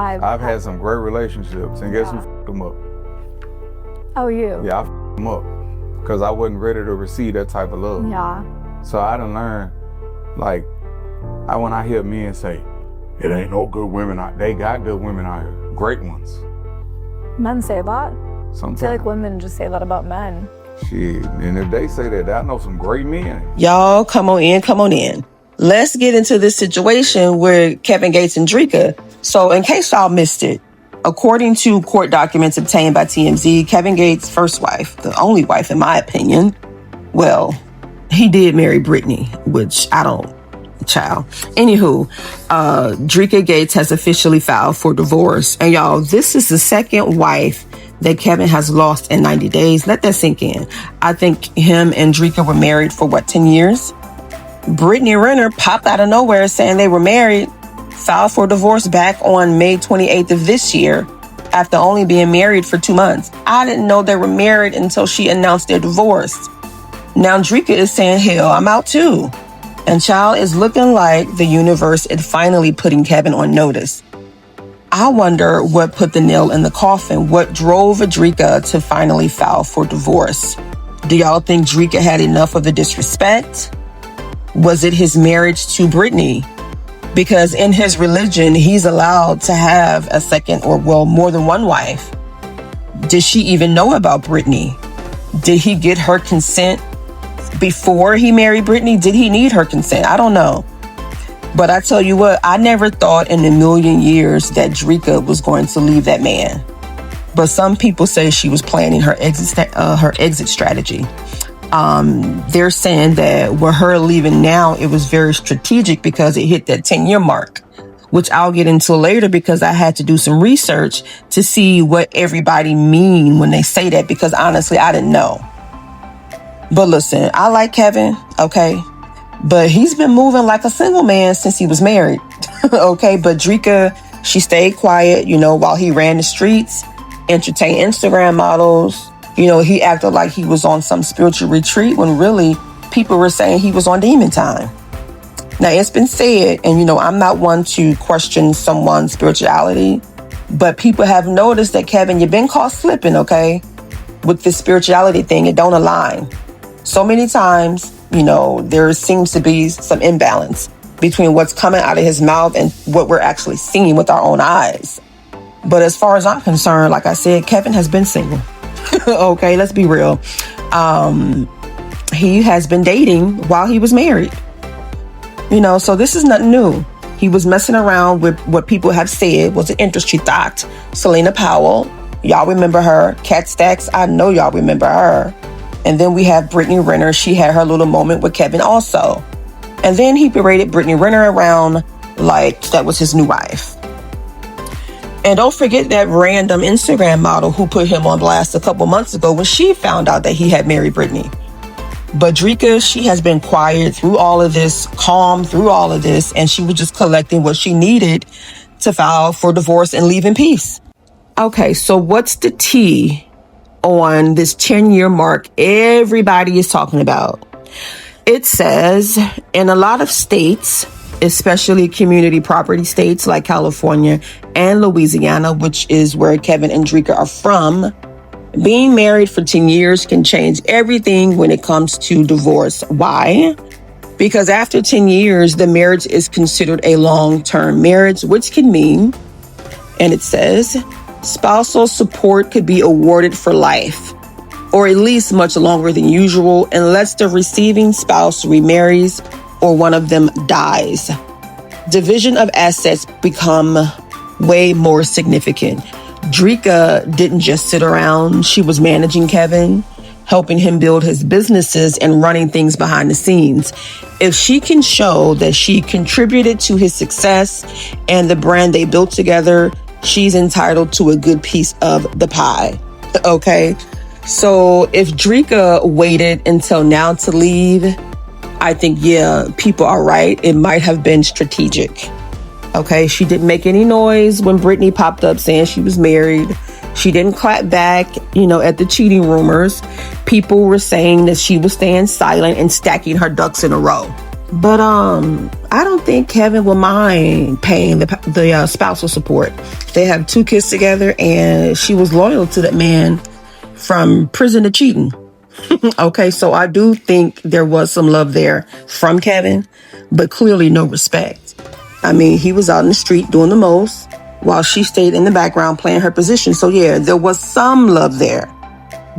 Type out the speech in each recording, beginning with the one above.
I've had some great relationships, and guess who f***ed them up? Oh, you? Yeah, I f***ed them up because I wasn't ready to receive that type of love. Yeah. So I done learned, like, when I hear men say, it ain't no good women out, they got good women out here, great ones. Men say that? Sometimes. I feel like women just say that about men. Shit, and if they say that, I know some great men. Y'all, come on in. Let's get into this situation with Kevin Gates and Dreka. So in case y'all missed it, according to court documents obtained by TMZ, Kevin Gates' first wife, the only wife in my opinion, well, he did marry Brittany, which I don't, child. Anywho, Dreka Gates has officially filed for divorce. And y'all, this is the second wife that Kevin has lost in 90 days. Let that sink in. I think him and Dreka were married for 10 years? Brittany Renner popped out of nowhere saying they were married, filed for divorce back on May 28th of this year after only being married for 2 months. I didn't know they were married until she announced their divorce. Now Dreka is saying, hell, I'm out too. And child, is looking like the universe is finally putting Kevin on notice. I wonder what put the nail in the coffin. What drove Dreka to finally file for divorce? Do y'all think Dreka had enough of the disrespect? Was it his marriage to Brittany? Because in his religion, he's allowed to have a second or, well, more than one wife. Did she even know about Brittany? Did he get her consent before he married Brittany? Did he need her consent? I don't know. But I tell you what, I never thought in a million years that Dreka was going to leave that man. But some people say she was planning her exit strategy. They're saying that with her leaving now, it was very strategic because it hit that 10-year mark, which I'll get into later because I had to do some research to see what everybody mean when they say that, because honestly, I didn't know. But listen, I like Kevin, okay? But he's been moving like a single man since he was married, okay? But Dreka, she stayed quiet, while he ran the streets, entertained Instagram models. He acted like he was on some spiritual retreat when really people were saying he was on demon time. Now, it's been said, and I'm not one to question someone's spirituality, but people have noticed that, Kevin, you've been caught slipping, okay? With this spirituality thing, it don't align. So many times, there seems to be some imbalance between what's coming out of his mouth and what we're actually seeing with our own eyes. But as far as I'm concerned, like I said, Kevin has been single. Okay, let's be real. He has been dating while he was married. So this is nothing new. He was messing around with what people have said was an industry thought. Selena Powell, y'all remember her. Cat Stacks, I know y'all remember her. And then we have Brittany Renner. She had her little moment with Kevin also. And then he paraded Brittany Renner around like that was his new wife. And don't forget that random Instagram model who put him on blast a couple months ago when she found out that he had married Brittany. But Dreka, she has been quiet through all of this, calm through all of this, and she was just collecting what she needed to file for divorce and leave in peace. Okay, so what's the tea on this 10-year mark everybody is talking about? It says in a lot of states, especially community property states like California and Louisiana, which is where Kevin and Dreka are from, being married for 10 years can change everything when it comes to divorce. Why? Because after 10 years, the marriage is considered a long-term marriage, which can mean, and it says, spousal support could be awarded for life, or at least much longer than usual, unless the receiving spouse remarries or one of them dies. Division of assets become way more significant. Dreka didn't just sit around. She was managing Kevin, helping him build his businesses and running things behind the scenes. If she can show that she contributed to his success and the brand they built together, she's entitled to a good piece of the pie. Okay? So if Dreka waited until now to leave, I think, people are right. It might have been strategic. Okay, she didn't make any noise when Brittany popped up saying she was married. She didn't clap back, at the cheating rumors. People were saying that she was staying silent and stacking her ducks in a row. But I don't think Kevin will mind paying the spousal support. They have 2 kids together, and she was loyal to that man from prison to cheating. Okay, so I do think there was some love there from Kevin, but clearly no respect. I mean, he was out in the street doing the most while she stayed in the background playing her position. So yeah, there was some love there,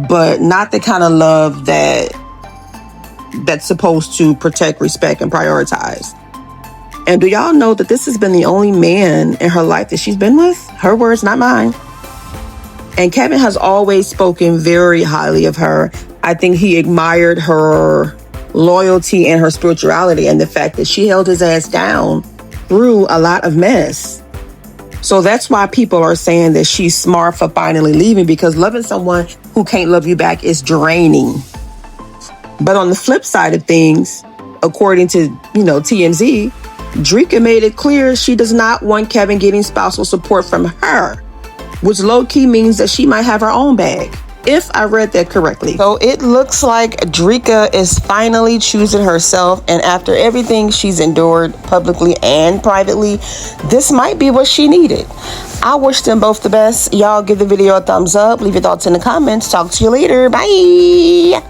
but not the kind of love that's supposed to protect, respect, and prioritize. And do y'all know that this has been the only man in her life that she's been with? Her words, not mine. And Kevin has always spoken very highly of her. I think he admired her loyalty and her spirituality and the fact that she held his ass down through a lot of mess. So that's why people are saying that she's smart for finally leaving, because loving someone who can't love you back is draining. But on the flip side of things, according to, TMZ, Dreka made it clear she does not want Kevin getting spousal support from her, which low-key means that she might have her own bag, if I read that correctly. So it looks like Dreka is finally choosing herself, and after everything she's endured publicly and privately, this might be what she needed. I wish them both the best. Y'all give the video a thumbs up, leave your thoughts in the comments. Talk to you later. Bye.